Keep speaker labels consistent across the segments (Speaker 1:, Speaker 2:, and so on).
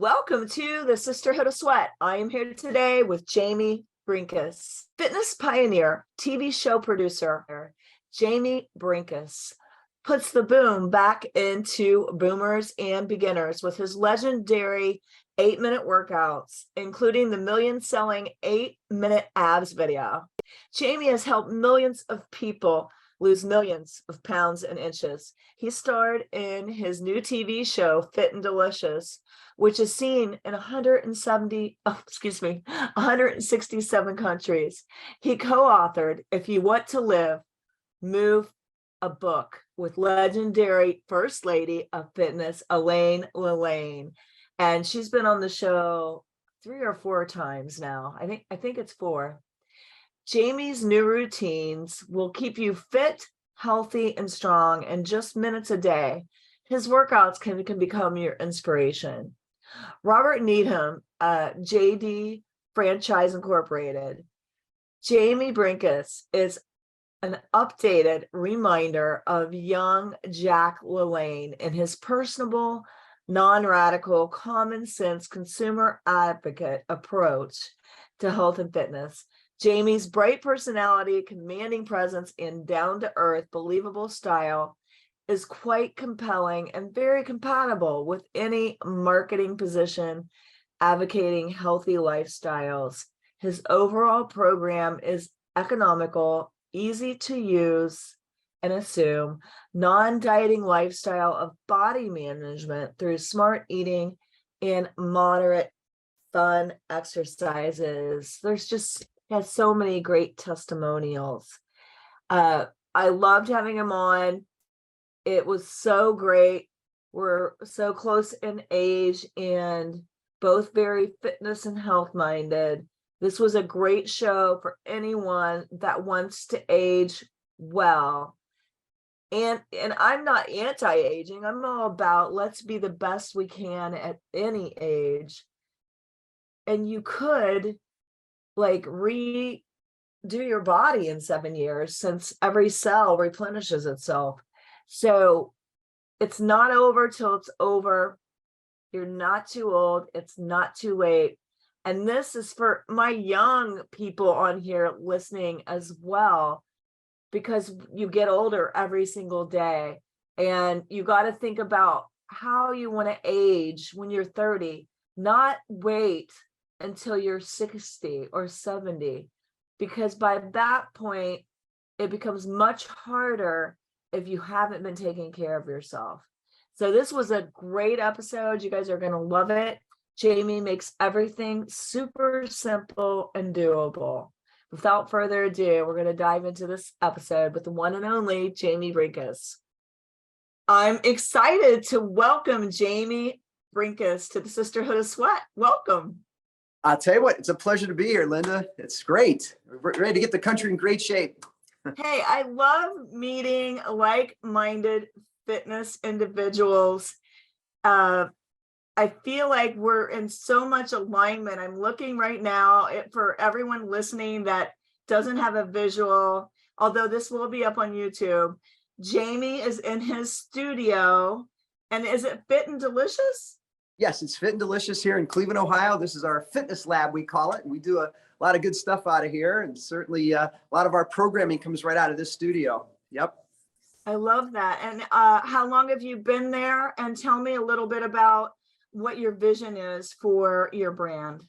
Speaker 1: Welcome to the Sisterhood of Sweat. I am here today with Jaimie Brenkus, fitness pioneer, TV show producer. Jaimie Brenkus puts the boom back into boomers and beginners with his legendary 8-minute workouts, including the million-selling 8-minute abs video. Jaimie has helped millions of people lose millions of pounds and inches. He starred in his new TV show, Fit and Delicious, which is seen in 167 countries. He co-authored If You Want to Live, Move, a book with legendary First Lady of Fitness, Elaine Lillane. And she's been on the show 3 or 4 times now. I think it's 4. Jaimie's new routines will keep you fit, healthy, and strong in just minutes a day. His workouts can become your inspiration. Robert Needham, JD Franchise Incorporated. Jaimie Brenkus is an updated reminder of young Jack LaLanne and his personable, non-radical, common sense, consumer advocate approach to health and fitness. Jaimie's bright personality, commanding presence, and down-to-earth, believable style is quite compelling and very compatible with any marketing position advocating healthy lifestyles. His overall program is economical, easy to use and assume, non-dieting lifestyle of body management through smart eating and moderate fun exercises. Has so many great testimonials. I loved having him on. It was so great. We're so close in age and both very fitness and health minded. This was a great show for anyone that wants to age well. And I'm not anti-aging. I'm all about let's be the best we can at any age. And you could redo your body in 7 years, since every cell replenishes itself. So it's not over till it's over. You're not too old. It's not too late. And this is for my young people on here listening as well, because you get older every single day and you got to think about how you want to age when you're 30, not wait until you're 60 or 70, because by that point, it becomes much harder if you haven't been taking care of yourself. So this was a great episode. You guys are going to love it. Jaimie makes everything super simple and doable. Without further ado, we're going to dive into this episode with the one and only Jaimie Brenkus. I'm excited to welcome Jaimie Brenkus to the Sisterhood of Sweat. Welcome.
Speaker 2: I'll tell you what, it's a pleasure to be here, Linda. It's great. We're ready to get the country in great shape.
Speaker 1: Hey, I love meeting like-minded fitness individuals. I feel like we're in so much alignment. I'm looking right now for everyone listening that doesn't have a visual, although this will be up on YouTube. Jaimie is in his studio, and is it Fit and Delicious?
Speaker 2: Yes, it's Fit and Delicious here in Cleveland, Ohio. This is our fitness lab, we call it. And we do a lot of good stuff out of here. And certainly a lot of our programming comes right out of this studio. Yep.
Speaker 1: I love that. And how long have you been there? And tell me a little bit about what your vision is for your brand.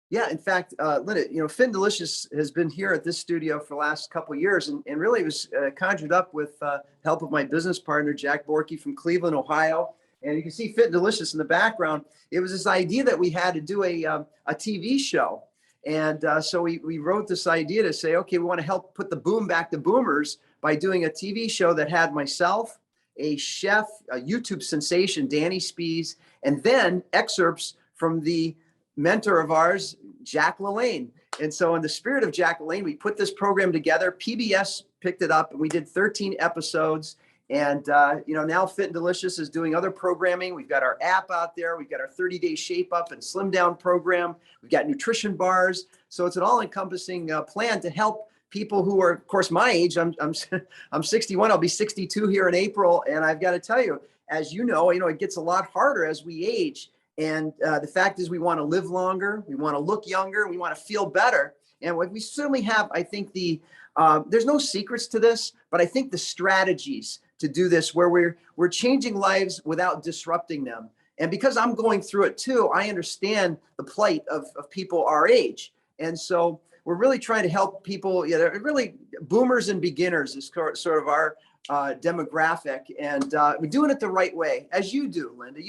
Speaker 2: Yeah, in fact, Linda, Fit and Delicious has been here at this studio for the last couple of years, and really it was conjured up with help of my business partner, Jack Borky from Cleveland, Ohio. And you can see Fit and Delicious in the background. It was this idea that we had to do a TV show. And so we wrote this idea to say, okay, we want to help put the boom back to boomers by doing a TV show that had myself, a chef, a YouTube sensation, Danny Spees, and then excerpts from the mentor of ours, Jack LaLanne. And so in the spirit of Jack LaLanne, we put this program together. PBS picked it up, and we did 13 episodes. And, now Fit and Delicious is doing other programming. We've got our app out there. We've got our 30-day shape up and slim down program. We've got nutrition bars. So it's an all-encompassing plan to help people who are, of course, my age. I'm 61. I'll be 62 here in April. And I've got to tell you, as you know, it gets a lot harder as we age. And the fact is we want to live longer, we want to look younger, we want to feel better. And what we certainly have, I think there's no secrets to this, but I think the strategies to do this where we're changing lives without disrupting them. And because I'm going through it too, I understand the plight of people our age. And so we're really trying to help people, really boomers and beginners is sort of our demographic, and we're doing it the right way, as you do, Linda.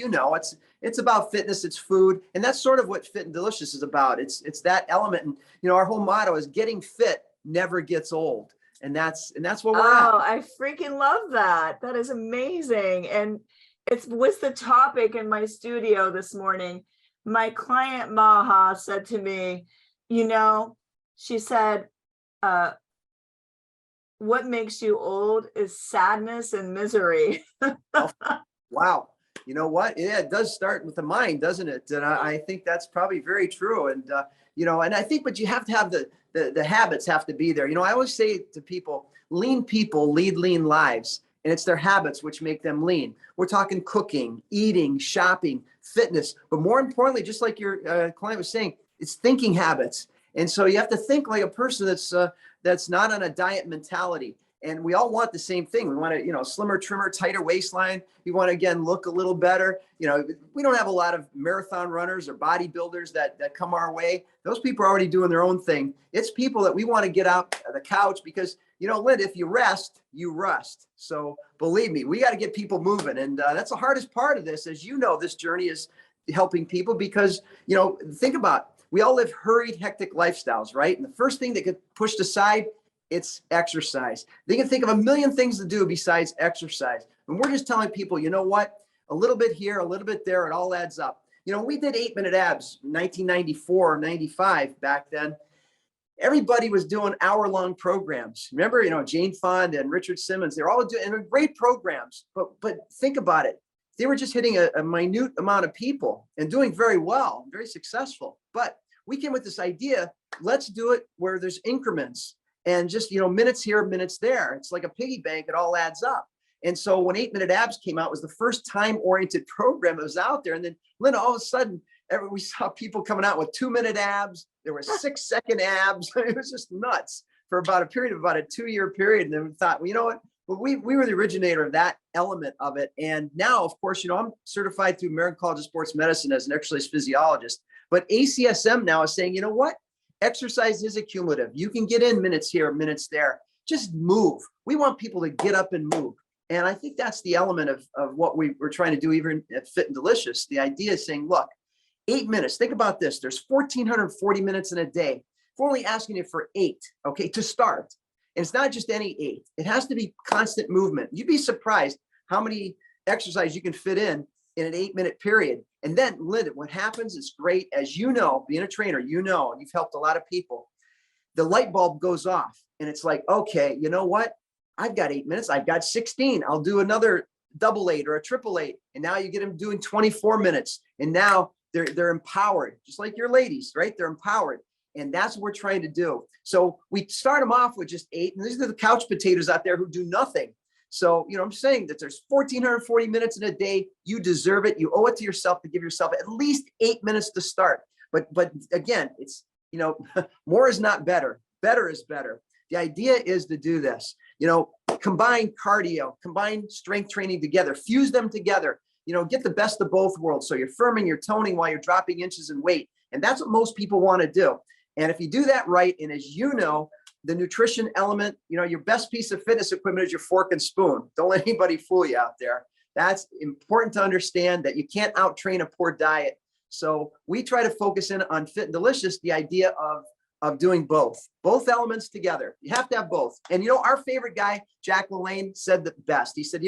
Speaker 2: It's about fitness, it's food, and that's sort of what Fit and Delicious is about. It's that element, and our whole motto is getting fit never gets old, and that's what we're at.
Speaker 1: Oh, I freaking love that. That is amazing. And it was the topic in my studio this morning. My client Maha said to me, she said, what makes you old is sadness and misery.
Speaker 2: Wow. You know what? Yeah, it does start with the mind, doesn't it? And I think that's probably very true. And, and I think, but you have to have the habits have to be there. I always say to people lead lean lives, and it's their habits which make them lean. We're talking cooking, eating, shopping, fitness, but more importantly, just like your client was saying, it's thinking habits. And so you have to think like a person that's not on a diet mentality. And we all want the same thing. We want to, slimmer, trimmer, tighter waistline. We want to, again, look a little better. We don't have a lot of marathon runners or bodybuilders that come our way. Those people are already doing their own thing. It's people that we want to get out of the couch because, Linda, if you rest, you rust. So believe me, we got to get people moving. And that's the hardest part of this. As you know, this journey is helping people because, think about it. We all live hurried, hectic lifestyles, right? And the first thing that gets pushed aside, it's exercise. They can think of a million things to do besides exercise. And we're just telling people, you know what? A little bit here, a little bit there, it all adds up. We did 8-minute abs in 1994, 95 back then. Everybody was doing hour-long programs. Remember, Jane Fonda and Richard Simmons, they're all doing great programs. But think about it. They were just hitting a minute amount of people and doing very well, very successful. But we came with this idea, let's do it where there's increments and just, minutes here, minutes there. It's like a piggy bank. It all adds up. And so when 8-minute abs came out, it was the first time-oriented program that was out there. And then, Linda, all of a sudden, we saw people coming out with 2-minute abs. There were 6-second abs. It was just nuts for about a 2-year period. And then we thought, well, you know what? But we were the originator of that element of it. And now, of course, I'm certified through American College of Sports Medicine as an exercise physiologist. But ACSM now is saying, you know what? Exercise is accumulative. You can get in minutes here, minutes there. Just move. We want people to get up and move. And I think that's the element of what we're trying to do even at Fit and Delicious. The idea is saying, look, 8 minutes. Think about this. There's 1,440 minutes in a day. We're only asking you for 8, okay, to start. And it's not just any 8. It has to be constant movement. You'd be surprised how many exercises you can fit in an 8-minute period. And then, Linda, what happens is great. As you know, being a trainer, and you've helped a lot of people. The light bulb goes off and it's like, okay, you know what? I've got 8 minutes. I've got 16. I'll do another double 8 or a triple 8. And now you get them doing 24 minutes. And now they're empowered, just like your ladies, right? They're empowered. And that's what we're trying to do. So we start them off with just 8. And these are the couch potatoes out there who do nothing. So, I'm saying that there's 1,440 minutes in a day. You deserve it. You owe it to yourself to give yourself at least 8 minutes to start. But again, it's, more is not better. Better is better. The idea is to do this, combine cardio, combine strength training together, fuse them together, get the best of both worlds. So you're firming, you're toning while you're dropping inches in weight. And that's what most people want to do. And if you do that right, and as you know, the nutrition element, your best piece of fitness equipment is your fork and spoon. Don't let anybody fool you out there. That's important to understand, that you can't out-train a poor diet. So we try to focus in on Fit and Delicious, the idea of doing both elements together. You have to have both. And our favorite guy, Jack LaLanne, said the best. He said,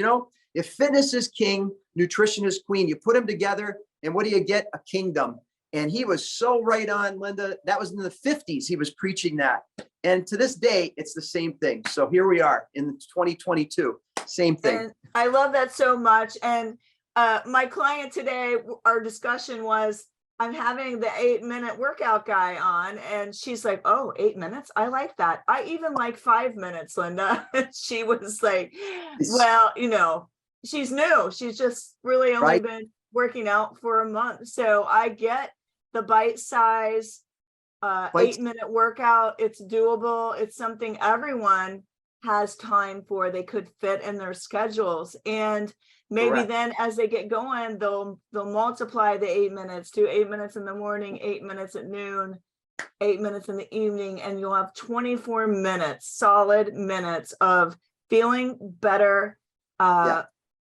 Speaker 2: if fitness is king, nutrition is queen. You put them together, and what do you get? A kingdom. And he was so right on, Linda. That was in the 50s. He was preaching that. And to this day, it's the same thing. So here we are in 2022, same thing.
Speaker 1: And I love that so much. And my client today, our discussion was, I'm having the 8-minute workout guy on, and she's like, oh, 8 minutes. I like that. I even like 5 minutes, Linda. She was like, well, she's new. She's just really only been working out for a month. So I get the bite size,
Speaker 2: Bites.
Speaker 1: 8-minute workout. It's doable. It's something everyone has time for. They could fit in their schedules. And maybe
Speaker 2: Correct.
Speaker 1: then as they get going, they'll multiply the 8 minutes to 8 minutes in the morning, 8 minutes at noon, 8 minutes in the evening, and you'll have 24 minutes, solid minutes of feeling better,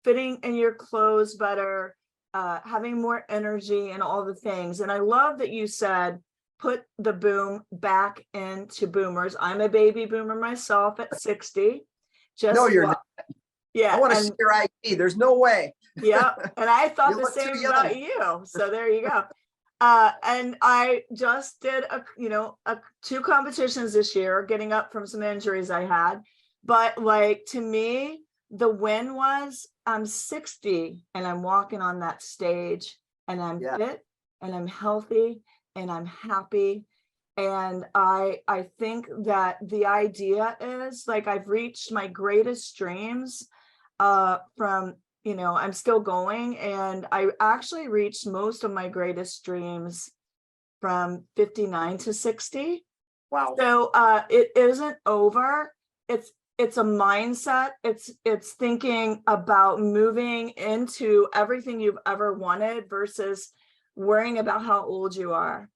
Speaker 1: fitting in your clothes better, having more energy and all the things. And I love that you said, put the boom back into boomers. I'm a baby boomer myself at 60.
Speaker 2: No, you're not.
Speaker 1: Yeah.
Speaker 2: I want to see your ID. There's no way.
Speaker 1: Yeah. And I thought
Speaker 2: You
Speaker 1: the
Speaker 2: look too
Speaker 1: same
Speaker 2: young.
Speaker 1: about you. So there you go. And I just did 2 competitions this year, getting up from some injuries I had. But like, to me, the win was I'm 60 and I'm walking on that stage and I'm fit and I'm healthy and I'm happy. And I think that the idea is like, I've reached my greatest dreams from, I'm still going, and I actually reached most of my greatest dreams from 59 to 60.
Speaker 2: Wow.
Speaker 1: So it isn't over. It's a mindset. It's thinking about moving into everything you've ever wanted versus worrying about how old you are.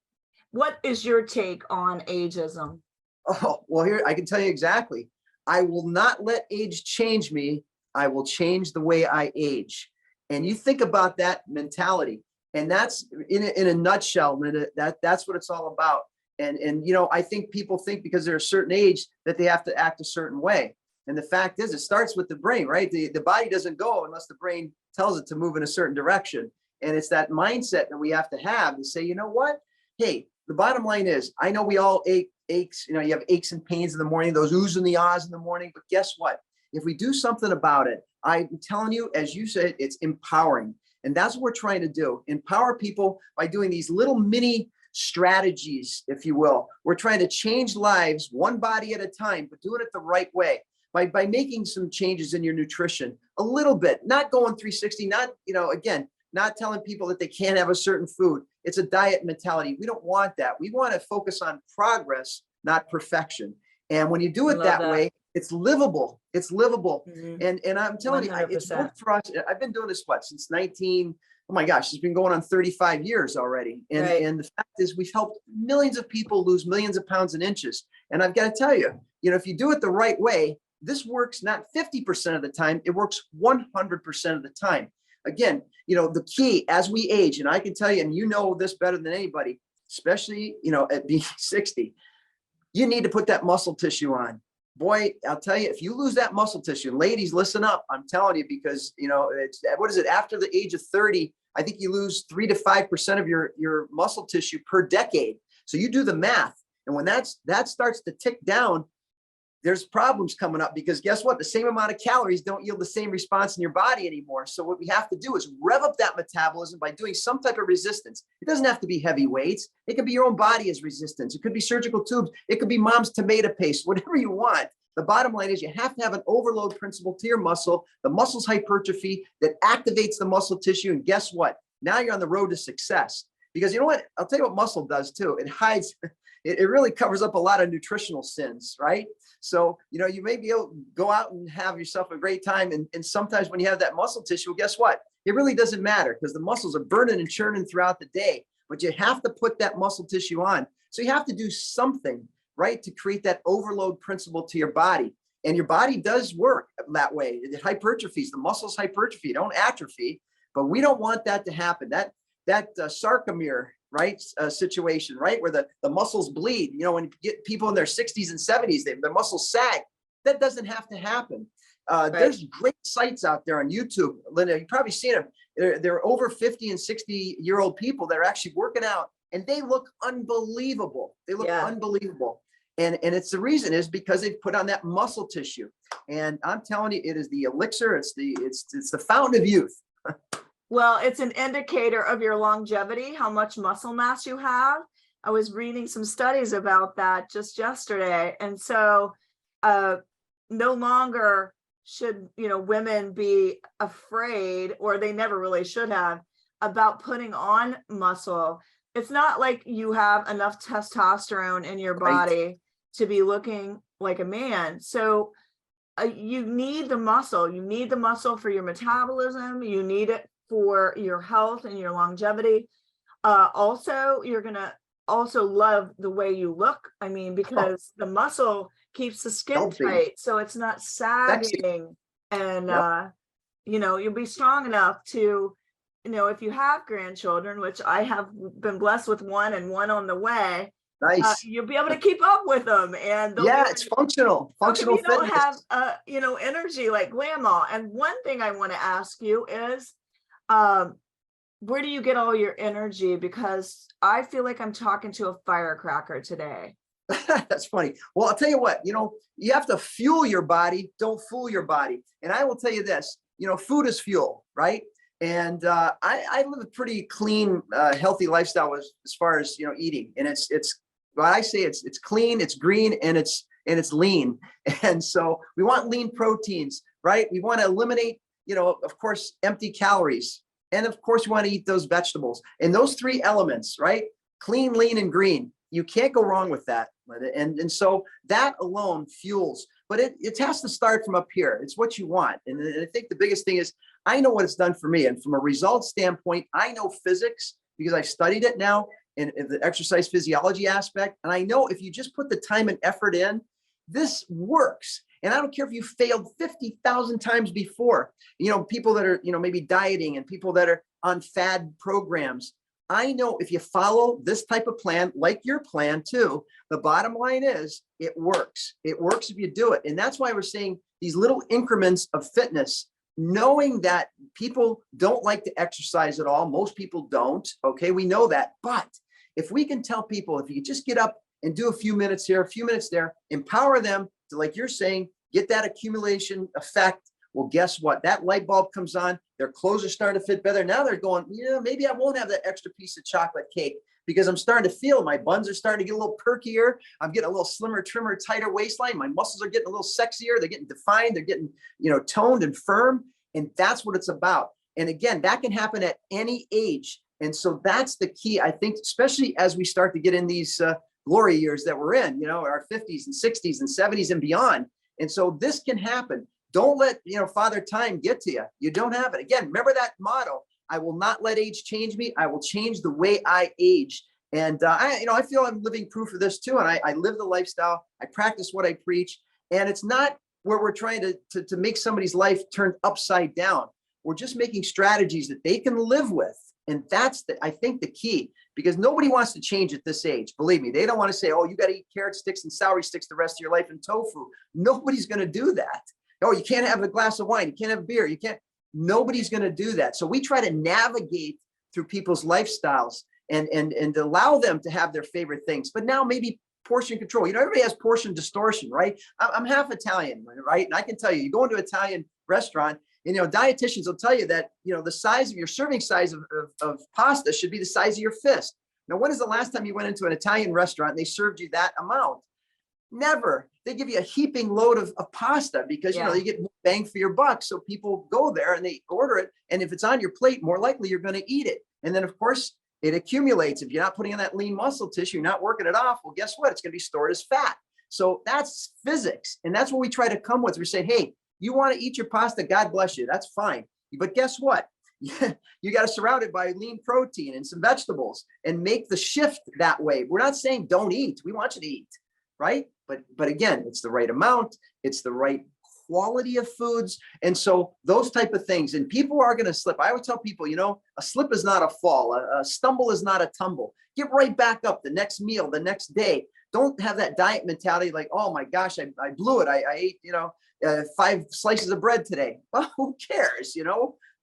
Speaker 1: What is your take on ageism?
Speaker 2: Oh, well, here, I can tell you exactly. I will not let age change me. I will change the way I age. And you think about that mentality, and that's in a nutshell, that's what it's all about. And I think people think because they're a certain age that they have to act a certain way. And the fact is, it starts with the brain, right? The body doesn't go unless the brain tells it to move in a certain direction. And it's that mindset that we have to say, you know what? Hey, the bottom line is, I know we all aches, you have aches and pains in the morning, those oohs and the ahs in the morning, but guess what? If we do something about it, I'm telling you, as you said, it's empowering. And that's what we're trying to do. Empower people by doing these little mini strategies, if you will. We're trying to change lives one body at a time, but doing it the right way. By making some changes in your nutrition, a little bit, not going 360, not telling people that they can't have a certain food. It's a diet mentality. We don't want that. We want to focus on progress, not perfection. And when you do it that way, it's livable. It's livable.
Speaker 1: Mm-hmm.
Speaker 2: And I'm telling
Speaker 1: 100%.
Speaker 2: you, it's worked for us. I've been doing this, since 19, oh my gosh, it's been going on 35 years already. And, and the fact is, we've helped millions of people lose millions of pounds and inches. And I've got to tell you, if you do it the right way, this works not 50% of the time, it works 100% of the time. Again, the key as we age, and I can tell you, and you know this better than anybody, especially, at being 60, you need to put that muscle tissue on. Boy, I'll tell you, if you lose that muscle tissue, ladies, listen up. I'm telling you, because, it's, what is it? After the age of 30, I think you lose 3 to 5% of your muscle tissue per decade. So you do the math. And when that starts to tick down, there's problems coming up, because guess what? The same amount of calories don't yield the same response in your body anymore. So what we have to do is rev up that metabolism by doing some type of resistance. It doesn't have to be heavy weights. It could be your own body as resistance. It could be surgical tubes. It could be mom's tomato paste, whatever you want. The bottom line is, you have to have an overload principle to your muscle. The muscle's hypertrophy that activates the muscle tissue. And guess what? Now you're on the road to success. Because you know what? I'll tell you what muscle does too. It hides, it really covers up a lot of nutritional sins, right? So, you may be able to go out and have yourself a great time. And sometimes when you have that muscle tissue, well, guess what? It really doesn't matter, because the muscles are burning and churning throughout the day, but you have to put that muscle tissue on. So you have to do something, right, to create that overload principle to your body. And your body does work that way. It hypertrophies, the muscles hypertrophy, don't atrophy, but we don't want that to happen. That sarcomere, right, situation, right, where the muscles bleed. When you get people in their 60s and 70s, their muscles sag. That doesn't have to happen. There's great sites out there on YouTube, Linda. You've probably seen them. They're over 50 and 60-year-old people that are actually working out, and they look unbelievable. They look unbelievable. And it's the reason is because they've put on that muscle tissue. And I'm telling you, it is the elixir. It's the fountain of youth.
Speaker 1: Well, it's an indicator of your longevity, how much muscle mass you have. I was reading some studies about that just yesterday. And so no longer should, women be afraid, or they never really should have, about putting on muscle. It's not like you have enough testosterone in your
Speaker 2: Right.
Speaker 1: body to be looking like a man. So you need the muscle. You need the muscle for your metabolism. You need it for your health and your longevity. Also, you're gonna also love the way you look. I mean,
Speaker 2: Oh,
Speaker 1: because the muscle keeps the skin
Speaker 2: healthy,
Speaker 1: tight, so it's not
Speaker 2: sexy.
Speaker 1: sagging. And
Speaker 2: Yep.
Speaker 1: you'll be strong enough to, if you have grandchildren, which I have been blessed with one and one on the way,
Speaker 2: Nice.
Speaker 1: you'll be able to keep up with them, and they'll
Speaker 2: Yeah,
Speaker 1: be
Speaker 2: it's functional,
Speaker 1: how come
Speaker 2: functional
Speaker 1: you don't
Speaker 2: fitness.
Speaker 1: have energy like grandma? And one thing I want to ask you is, um, where do you get all your energy? Because I feel like I'm talking to a firecracker today.
Speaker 2: That's funny. Well, I'll tell you what, you have to fuel your body. Don't fool your body. And I will tell you this, food is fuel, right? And I live a pretty clean, healthy lifestyle as far as, eating. And it's what I say, it's clean, it's green, and it's lean. And so we want lean proteins, right? We want to eliminate, of course, empty calories. And of course, you want to eat those vegetables. And those three elements, right? Clean, lean, and green. You can't go wrong with that. And so that alone fuels, but it has to start from up here. It's what you want. And I think the biggest thing is, I know what it's done for me. And from a results standpoint, I know physics because I've studied it now in the exercise physiology aspect. And I know if you just put the time and effort in, this works. And I don't care if you failed 50,000 times before, people that are, maybe dieting and people that are on fad programs. I know if you follow this type of plan, like your plan too, the bottom line is it works. It works if you do it. And that's why we're saying these little increments of fitness, knowing that people don't like to exercise at all. Most people don't. Okay. We know that. But if we can tell people, if you just get up and do a few minutes here, a few minutes there, empower them to, like you're saying, get that accumulation effect. Well, guess what? That light bulb comes on. Their clothes are starting to fit better. Now they're going, maybe I won't have that extra piece of chocolate cake because I'm starting to feel my buns are starting to get a little perkier. I'm getting a little slimmer, trimmer, tighter waistline. My muscles are getting a little sexier. They're getting defined. They're getting, toned and firm. And that's what it's about. And again, that can happen at any age. And so that's the key, I think, especially as we start to get in these glory years that we're in, our 50s and 60s and 70s and beyond. And so this can happen. Don't let, Father Time get to you. You don't have it. Again, remember that motto. I will not let age change me. I will change the way I age. And I feel I'm living proof of this too. And I live the lifestyle. I practice what I preach. And it's not where we're trying to make somebody's life turn upside down. We're just making strategies that they can live with. And that's I think the key, because nobody wants to change at this age. Believe me, they don't want to say, oh, you got to eat carrot sticks and celery sticks the rest of your life and tofu. Nobody's going to do that. Oh, you can't have a glass of wine. You can't have beer. Nobody's going to do that. So we try to navigate through people's lifestyles and allow them to have their favorite things. But now maybe portion control. Everybody has portion distortion, right? I'm half Italian, right? And I can tell you, you go into an Italian restaurant, and, dietitians will tell you that, the size of your serving size of pasta should be the size of your fist. Now, when is the last time you went into an Italian restaurant and they served you that amount? Never. They give you a heaping load of pasta because, you get bang for your buck. So people go there and they order it. And if it's on your plate, more likely you're going to eat it. And then, of course, it accumulates. If you're not putting in that lean muscle tissue, you're not working it off. Well, guess what? It's going to be stored as fat. So that's physics. And that's what we try to come with. We say, hey, you want to eat your pasta? God bless you. That's fine. But guess what? You got to surround it by lean protein and some vegetables and make the shift that way. We're not saying don't eat. We want you to eat, right? But again, it's the right amount. It's the right quality of foods. And so those type of things, and people are going to slip. I would tell people, a slip is not a fall. A stumble is not a tumble. Get right back up the next meal, the next day. Don't have that diet mentality like, oh my gosh, I blew it. I ate, 5 slices of bread today. Well, who cares?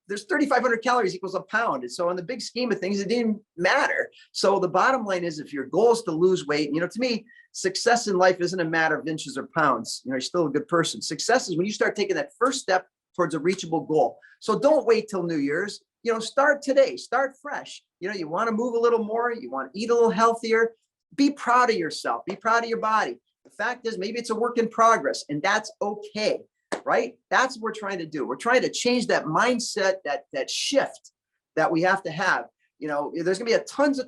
Speaker 2: There's 3,500 calories equals a pound. And so in the big scheme of things, it didn't matter. So the bottom line is, if your goal is to lose weight, to me, success in life isn't a matter of inches or pounds. You're still a good person. Success is when you start taking that first step towards a reachable goal. So don't wait till New Year's. Start today, start fresh. You want to move a little more. You want to eat a little healthier. Be proud of yourself. Be proud of your body. The fact is, maybe it's a work in progress, and that's okay. Right? That's what we're trying to do. We're trying to change that mindset, that shift that we have to have. You know, there's gonna be tons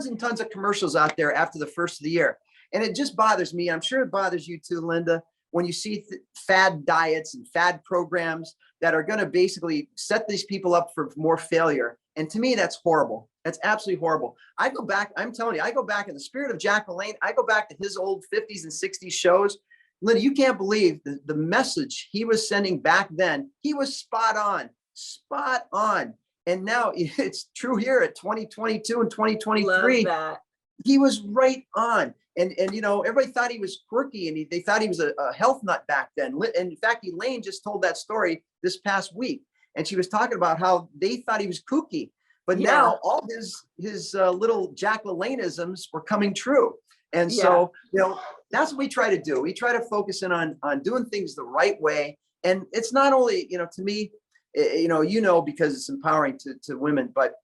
Speaker 2: and tons of commercials out there after the first of the year. And it just bothers me. I'm sure it bothers you too, Linda, when you see fad diets and fad programs that are going to basically set these people up for more failure. And to me, that's horrible. That's absolutely horrible. I go back, I'm telling you, I go back in the spirit of Jack LaLanne. I go back to his old 50s and 60s shows. Linda, you can't believe the message he was sending back then. He was spot on, spot on. And now it's true here at 2022 and 2023.
Speaker 1: Love that.
Speaker 2: He was right on. And you know, everybody thought he was quirky, and they thought he was a health nut back then. And in fact, Elaine just told that story this past week, and she was talking about how they thought he was kooky. But now all his little Jack LaLanneisms were coming true. And so, you know, that's what we try to do. We try to focus in on doing things the right way. And it's not only, you know, to me, you know, because it's empowering to women, but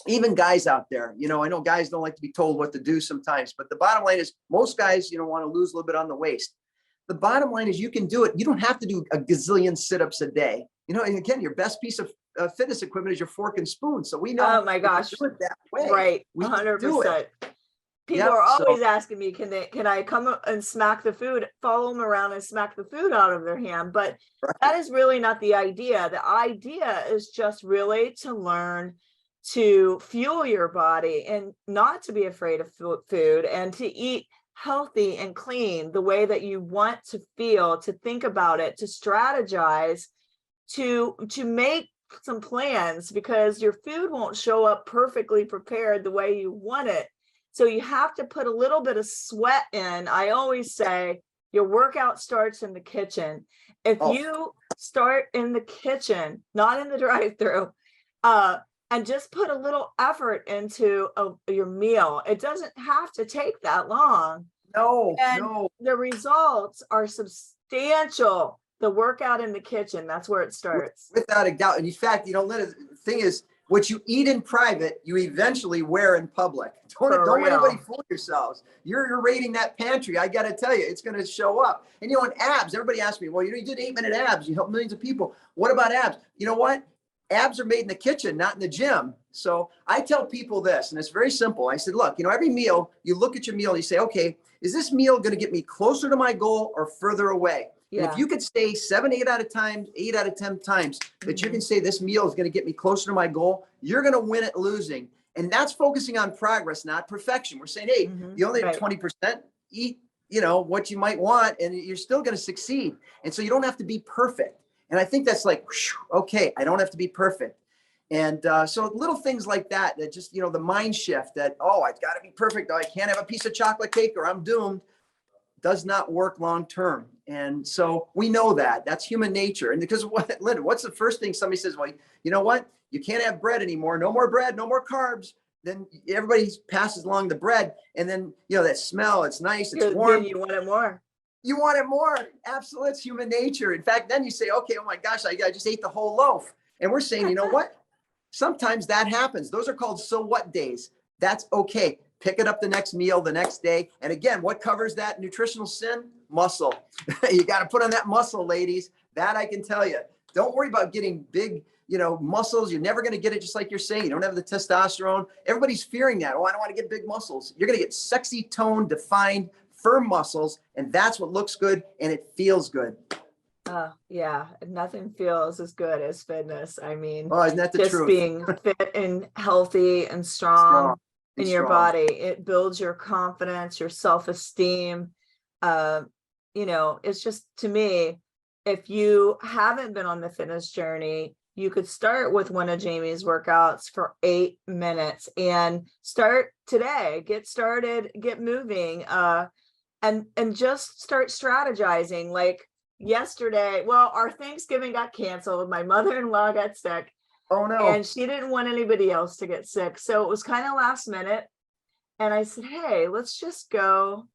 Speaker 2: even guys out there, you know, I know guys don't like to be told what to do sometimes, but the bottom line is most guys, you know, want to lose a little bit on the waist. The bottom line is you can do it. You don't have to do a gazillion sit-ups a day. You know, and again, your best piece of fitness equipment is your fork and spoon. So we know.
Speaker 1: Oh my gosh.
Speaker 2: Do it that way.
Speaker 1: Right.
Speaker 2: We
Speaker 1: 100%. People are always asking me, can I come and smack the food, follow them around and smack the food out of their hand? But that is really not the idea. The idea is just really to learn to fuel your body and not to be afraid of food, and to eat healthy and clean the way that you want to feel, to think about it, to strategize, to make some plans, because your food won't show up perfectly prepared the way you want it. So you have to put a little bit of sweat in. I always say your workout starts in the kitchen. If you start in the kitchen, not in the drive-through, and just put a little effort into your meal, it doesn't have to take that long.
Speaker 2: No.
Speaker 1: The results are substantial. The workout in the kitchen, that's where it starts.
Speaker 2: Without a doubt. And in fact, you know, the thing is, what you eat in private, you eventually wear in public. Don't let anybody fool yourselves. You're raiding that pantry. I got to tell you, it's going to show up. And, you know, in abs, everybody asks me, well, you know, you did 8-minute abs. You helped millions of people. What about abs? You know what? Abs are made in the kitchen, not in the gym. So I tell people this, and it's very simple. I said, look, you know, every meal, you look at your meal, you say, okay, is this meal going to get me closer to my goal or further away? Yeah. And if you could say 8 out of 10 times that you can say this meal is going to get me closer to my goal, you're going to win at losing. And that's focusing on progress, not perfection. We're saying, hey, you only have 20%, eat, you know, what you might want, and you're still going to succeed. And so you don't have to be perfect. And I think that's like, okay, I don't have to be perfect. And so little things like that, that just, you know, the mind shift that, oh, I've got to be perfect. Oh, I can't have a piece of chocolate cake or I'm doomed, does not work long term. And so we know that that's human nature. And because Linda, what's the first thing somebody says? Well, you know what? You can't have bread anymore. No more bread, no more carbs. Then everybody passes along the bread. And then, you know, that smell, it's nice, it's warm.
Speaker 1: Then you want it more.
Speaker 2: You want it more. Absolutely. It's human nature. In fact, then you say, okay, oh my gosh, I just ate the whole loaf. And we're saying, you know what? Sometimes that happens. Those are called so what days. That's okay. Pick it up the next meal, the next day. And again, what covers that nutritional sin? Muscle. You got to put on that muscle, ladies. That I can tell you. Don't worry about getting big, you know, muscles. You're never going to get it, just like you're saying. You don't have the testosterone. Everybody's fearing that. Oh, I don't want to get big muscles. You're going to get sexy, toned, defined, firm muscles. And that's what looks good and it feels good.
Speaker 1: Yeah, nothing feels as good as fitness. I mean,
Speaker 2: isn't that the
Speaker 1: just
Speaker 2: truth?
Speaker 1: being fit and healthy and strong in your body, it builds your confidence, your self-esteem. You know, it's just, to me, if you haven't been on the fitness journey, you could start with one of Jaimie's workouts for 8 minutes and start today. Get started, get moving, and just start strategizing. Like yesterday, well, our Thanksgiving got canceled. My mother-in-law got sick.
Speaker 2: Oh no.
Speaker 1: And she didn't want anybody else to get sick. So it was kind of last minute. And I said, hey, let's just go.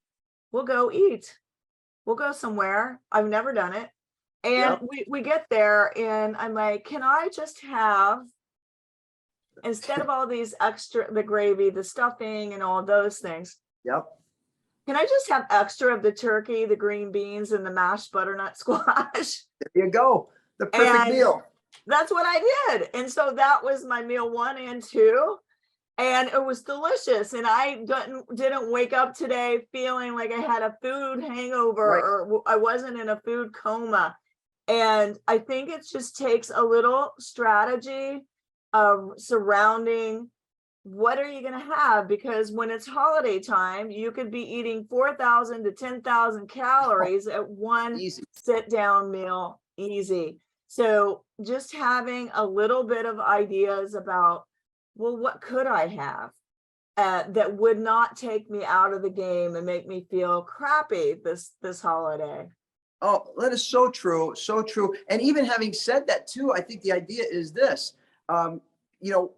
Speaker 1: We'll go eat. We'll go somewhere. I've never done it. And we get there and I'm like, can I just have, instead of all these extra, the gravy, the stuffing and all those things. Can I just have extra of the turkey, the green beans and the mashed butternut squash?
Speaker 2: There you go. The perfect meal.
Speaker 1: That's what I did. And so that was my meal 1 and 2. And it was delicious. And I didn't wake up today feeling like I had a food hangover
Speaker 2: Right.
Speaker 1: or I wasn't in a food coma. And I think it just takes a little strategy of surrounding what are you going to have? Because when it's holiday time, you could be eating 4,000 to 10,000 calories at one
Speaker 2: Easy.
Speaker 1: sit down meal, easy. So just having a little bit of ideas about, well, what could I have that would not take me out of the game and make me feel crappy this holiday.
Speaker 2: Oh, that is so true, so true. And even having said that too, I think the idea is this, you know,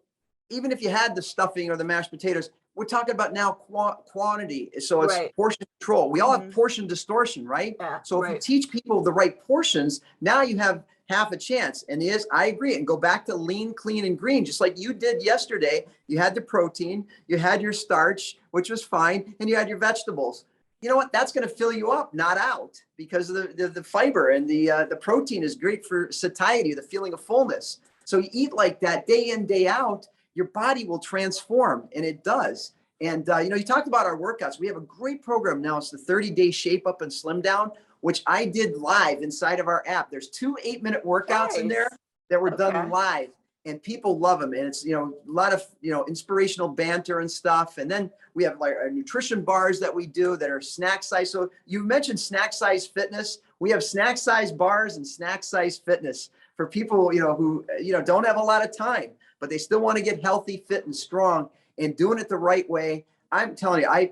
Speaker 2: even if you had the stuffing or the mashed potatoes, we're talking about now quantity. So it's
Speaker 1: Right.
Speaker 2: portion control. We all have
Speaker 1: Mhm.
Speaker 2: portion distortion, right?
Speaker 1: Yeah,
Speaker 2: So if you
Speaker 1: right.
Speaker 2: teach people the right portions, now you have half a chance. And yes, I agree. And go back to lean, clean, and green, just like you did yesterday. You had the protein, you had your starch, which was fine, and you had your vegetables. You know what? That's going to fill you up, not out, because of the fiber and the protein is great for satiety, the feeling of fullness. So you eat like that day in, day out, your body will transform, and it does. And you know, you talked about our workouts. We have a great program now. It's the 30-day Shape Up and Slim Down, which I did live inside of our app. There's 2 8-minute workouts in there
Speaker 1: Nice.
Speaker 2: that were
Speaker 1: Okay.
Speaker 2: done live, and people love them. And it's, you know, a lot of, you know, inspirational banter and stuff. And then we have like our nutrition bars that we do that are snack size. So you mentioned snack size fitness. We have snack size bars and snack size fitness for people, you know, who, you know, don't have a lot of time, but they still want to get healthy, fit, and strong, and doing it the right way. I'm telling you, I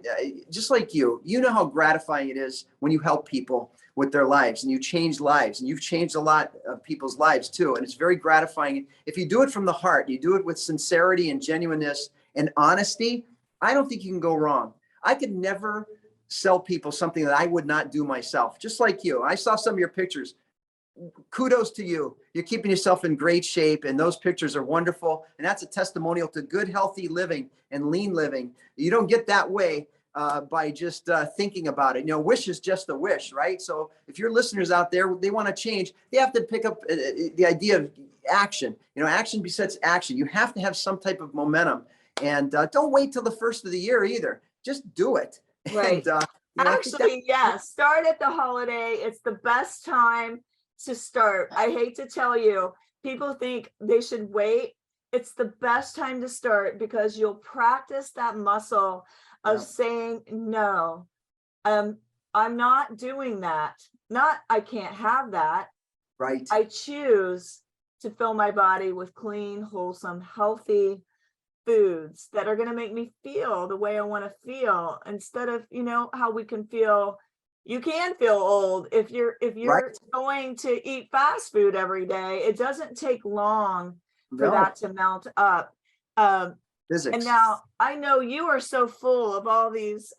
Speaker 2: just like you know how gratifying it is when you help people with their lives and you change lives, and you've changed a lot of people's lives too. And it's very gratifying. If you do it from the heart, you do it with sincerity and genuineness and honesty, I don't think you can go wrong. I could never sell people something that I would not do myself, just like you. I saw some of your pictures. Kudos to you. You're keeping yourself in great shape, and those pictures are wonderful. And that's a testimonial to good, healthy living and lean living. You don't get that way by just thinking about it. You know, wish is just a wish, right? So if your listeners out there, they want to change, they have to pick up the idea of action. You know, action besets action. You have to have some type of momentum, and don't wait till the first of the year either. Just do it.
Speaker 1: Right.
Speaker 2: And you know, I think that,
Speaker 1: Actually, yeah, start at the holiday. It's the best time to start. I hate to tell you, people think they should wait. It's the best time to start because you'll practice that muscle of
Speaker 2: Yeah.
Speaker 1: saying no. I'm not doing that. Not I can't have that.
Speaker 2: right.
Speaker 1: I choose to fill my body with clean, wholesome, healthy foods that are going to make me feel the way I want to feel, instead of, you know, how we can feel. You can feel old if you're
Speaker 2: Right.
Speaker 1: going to eat fast food every day. It doesn't take long for
Speaker 2: No.
Speaker 1: that to mount up. And
Speaker 2: Physics.
Speaker 1: now I know you are so full of all these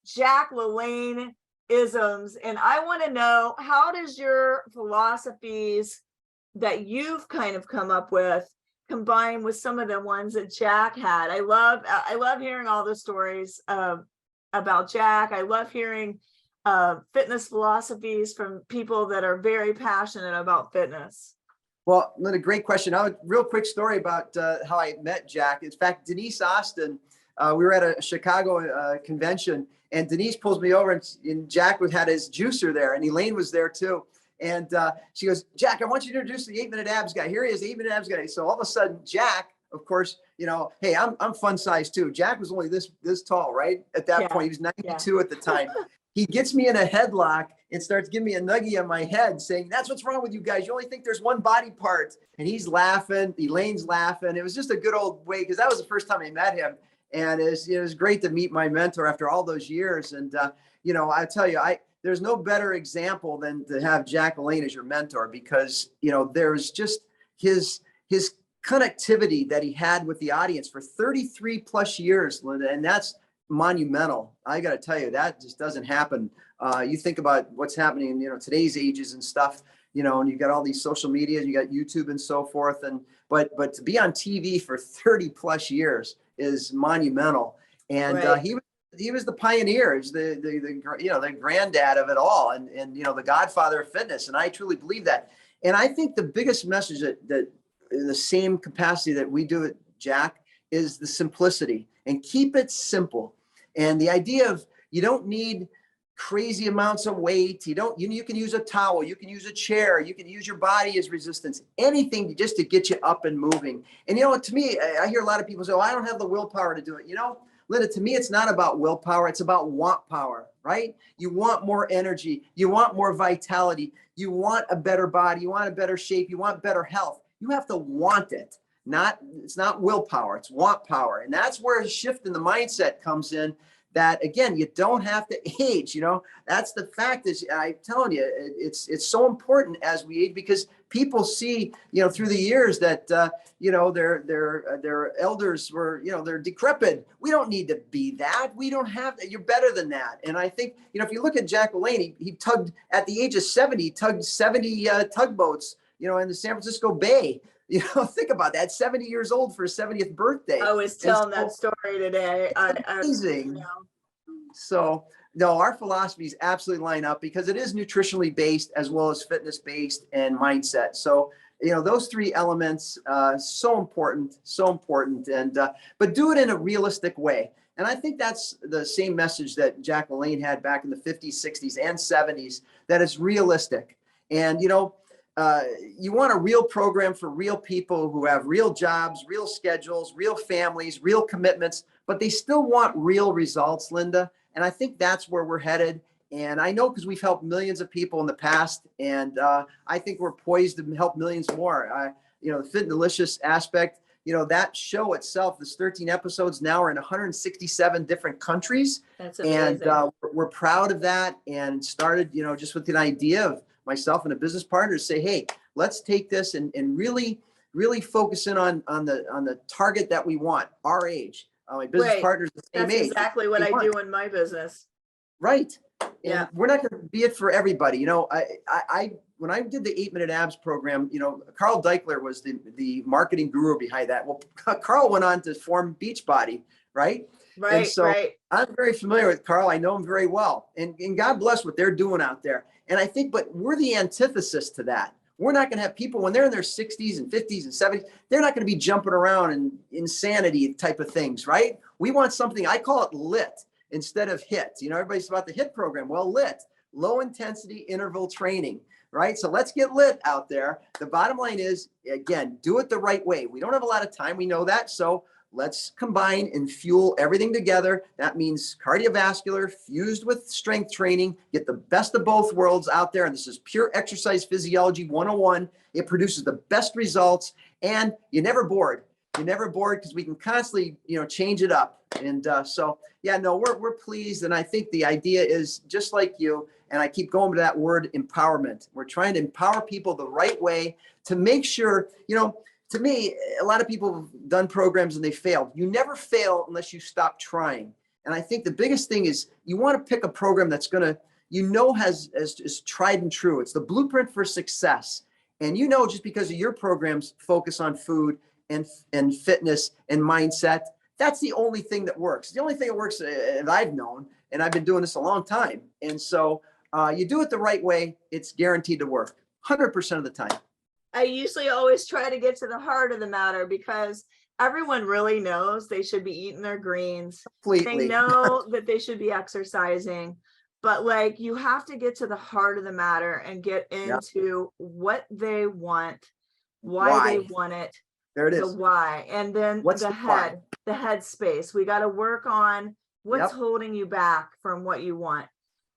Speaker 1: Jack LaLanne isms, and I want to know, how does your philosophies that you've kind of come up with combine with some of the ones that Jack had? I love hearing all the stories about Jack. I love hearing fitness philosophies from people that are very passionate about fitness.
Speaker 2: Well, Linda, great question. Real quick story about how I met Jack. In fact, Denise Austin, we were at a Chicago convention, and Denise pulls me over, and Jack had his juicer there, and Elaine was there too. And she goes, Jack, I want you to introduce the 8-minute abs guy. Here he is, 8-minute abs guy. So all of a sudden, Jack, of course, you know, hey, I'm fun size too. Jack was only this tall, right? At that point, he was 92 at the time. He gets me in a headlock and starts giving me a nuggie on my head saying, that's what's wrong with you guys. You only think there's one body part. And he's laughing. Elaine's laughing. It was just a good old way, because that was the first time I met him. And it was great to meet my mentor after all those years. And, you know, I tell you, there's no better example than to have Jack LaLanne as your mentor, because, you know, there's just his connectivity that he had with the audience for 33 plus years, Linda. And that's monumental. I got to tell you, that just doesn't happen. You think about what's happening in, you know, today's ages and stuff, you know, and you got all these social media, you got YouTube and so forth. And, but to be on TV for 30 plus years is monumental. And
Speaker 1: Right.
Speaker 2: he was the pioneer. He was the you know, the granddad of it all, and you know, the godfather of fitness. And I truly believe that. And I think the biggest message that in the same capacity that we do it, Jack, is the simplicity, and keep it simple. And the idea of, you don't need crazy amounts of weight. You can use a towel, you can use a chair, you can use your body as resistance, anything just to get you up and moving. And to me, I hear a lot of people say, oh, I don't have the willpower to do it. Linda, to me, it's not about willpower. It's about want power, right? You want more energy. You want more vitality. You want a better body. You want a better shape. You want better health. You have to want it. It's not willpower. It's want power. And that's where a shift in the mindset comes in, that, again, you don't have to age. That's the fact. Is, I'm telling you, it's so important as we age, because people see, through the years that, their elders were, they're decrepit. We don't need to be that. We don't have that. You're better than that. And I think, if you look at Jack LaLanne, he tugged at the age of 70, he tugged 70 tugboats, in the San Francisco Bay. Think about that. 70 years old for his 70th birthday.
Speaker 1: I was telling that story today.
Speaker 2: Amazing. So, no, our philosophies absolutely line up, because it is nutritionally based as well as fitness based and mindset. So, those three elements, so important. And, but do it in a realistic way. And I think that's the same message that Jack LaLanne had back in the 50s, 60s, and 70s, that it's realistic. And, you want a real program for real people who have real jobs, real schedules, real families, real commitments, but they still want real results, Linda. And I think that's where we're headed. And I know, because we've helped millions of people in the past, and I think we're poised to help millions more. The Fit and Delicious aspect, that show itself, this 13 episodes now are in 167 different countries.
Speaker 1: That's amazing.
Speaker 2: And we're proud of that, and started, just with an idea of myself and a business partner to say, hey, let's take this and really, really focus in on the target that we want, our age. My business partner's the same age.
Speaker 1: That's exactly what I do in my business.
Speaker 2: Right. And
Speaker 1: Yeah.
Speaker 2: we're not going to be it for everybody. I when I did the 8-Minute Abs program, Carl Deichler was the marketing guru behind that. Well, Carl went on to form Beachbody, right?
Speaker 1: Right.
Speaker 2: And so I'm very familiar with Carl. I know him very well. And God bless what they're doing out there. And I think, but we're the antithesis to that. We're not going to have people when they're in their 60s and 50s and 70s, they're not going to be jumping around and insanity type of things, right? We want something, I call it lit instead of HIT. Everybody's about the HIT program. Well, lit, low intensity interval training, right? So let's get lit out there. The bottom line is, again, do it the right way. We don't have a lot of time. We know that. So let's combine and fuel everything together. That means cardiovascular fused with strength training, get the best of both worlds out there. And this is pure exercise physiology 101. It produces the best results, and you're never bored. You're never bored, because we can constantly, change it up. And so, yeah, no, we're pleased. And I think the idea is just like you, and I keep going to that word, empowerment. We're trying to empower people the right way to make sure, to me, a lot of people have done programs and they failed. You never fail unless you stop trying. And I think the biggest thing is, you want to pick a program that's going to, is tried and true. It's the blueprint for success. And just because of your programs focus on food and fitness and mindset, that's the only thing that works. The only thing that works that I've known, and I've been doing this a long time. And so you do it the right way, it's guaranteed to work 100% of the time.
Speaker 1: I usually always try to get to the heart of the matter, because everyone really knows they should be eating their greens.
Speaker 2: Completely.
Speaker 1: They know that they should be exercising, but you have to get to the heart of the matter and get into what they want, why they want it.
Speaker 2: There it is.
Speaker 1: The why. And then the head space. We got to work on what's holding you back from what you want.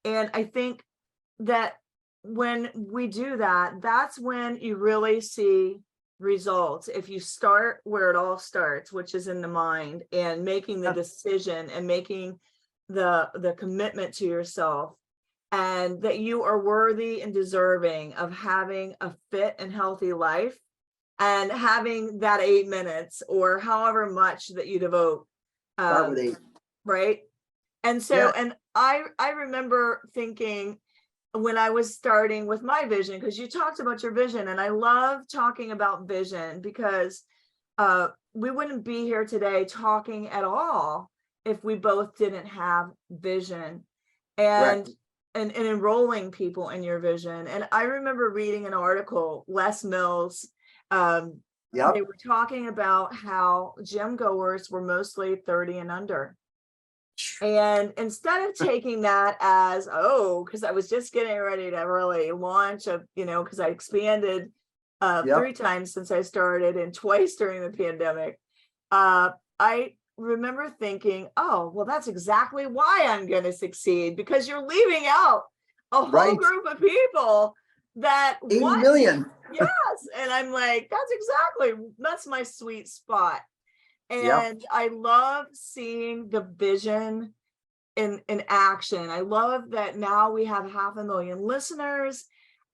Speaker 1: And I think that when we do that, that's when you really see results. If you start where it all starts, which is in the mind, and making the decision and making the commitment to yourself, and that you are worthy and deserving of having a fit and healthy life, and having that 8 minutes or however much that you devote.
Speaker 2: Start with 8.
Speaker 1: Right. And so, and I remember thinking, when I was starting with my vision, because you talked about your vision, and I love talking about vision, because we wouldn't be here today talking at all if we both didn't have vision. And and enrolling people in your vision. And I remember reading an article, Les Mills, they
Speaker 2: Yep.
Speaker 1: were talking about how gym goers were mostly 30 and under. And instead of taking that as, oh, because I was just getting ready to really launch because I expanded 3
Speaker 2: Yep.
Speaker 1: times since I started and twice during the pandemic. I remember thinking, oh, well, that's exactly why I'm going to succeed, because you're leaving out a whole
Speaker 2: Right.
Speaker 1: group of people that
Speaker 2: 80
Speaker 1: want,
Speaker 2: million.
Speaker 1: yes. And I'm like, that's my sweet spot.
Speaker 2: Yep.
Speaker 1: And I love seeing the vision in action. I love that now we have 500,000 listeners.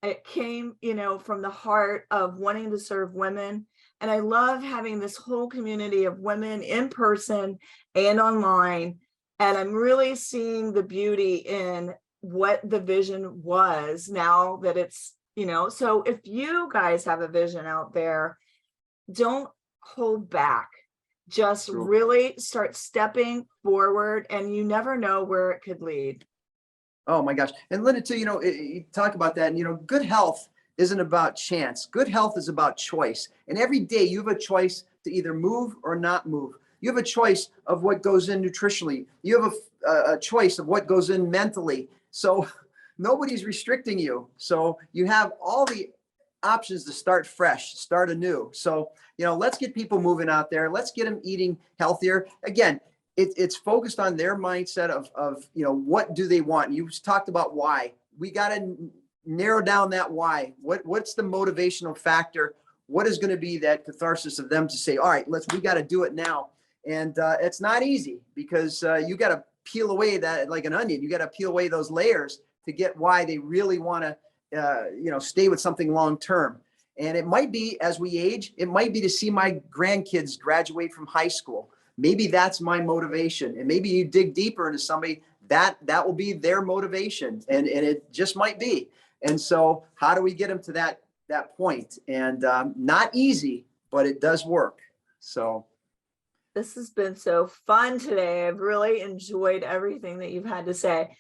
Speaker 1: It came, from the heart of wanting to serve women. And I love having this whole community of women in person and online. And I'm really seeing the beauty in what the vision was now that it's, so if you guys have a vision out there, don't hold back. Just
Speaker 2: True.
Speaker 1: really start stepping forward, and you never know where it could lead.
Speaker 2: Oh my gosh. And Linda too, you talk about that, and good health isn't about chance. Good health is about choice. And every day you have a choice to either move or not move. You have a choice of what goes in nutritionally. You have a choice of what goes in mentally. So nobody's restricting you. So you have all the options to start fresh, start anew. So, let's get people moving out there. Let's get them eating healthier. Again, it's focused on their mindset of what do they want? You talked about why. We got to narrow down that why. What's the motivational factor? What is going to be that catharsis of them to say, all right, we got to do it now. And it's not easy, because you got to peel away that like an onion. You got to peel away those layers to get why they really want to stay with something long term. And it might be, as we age, it might be to see my grandkids graduate from high school. Maybe that's my motivation. And maybe you dig deeper into somebody that will be their motivation, and it just might be. And so how do we get them to that point? And not easy, but it does work. So
Speaker 1: this has been so fun today. I've really enjoyed everything that you've had to say.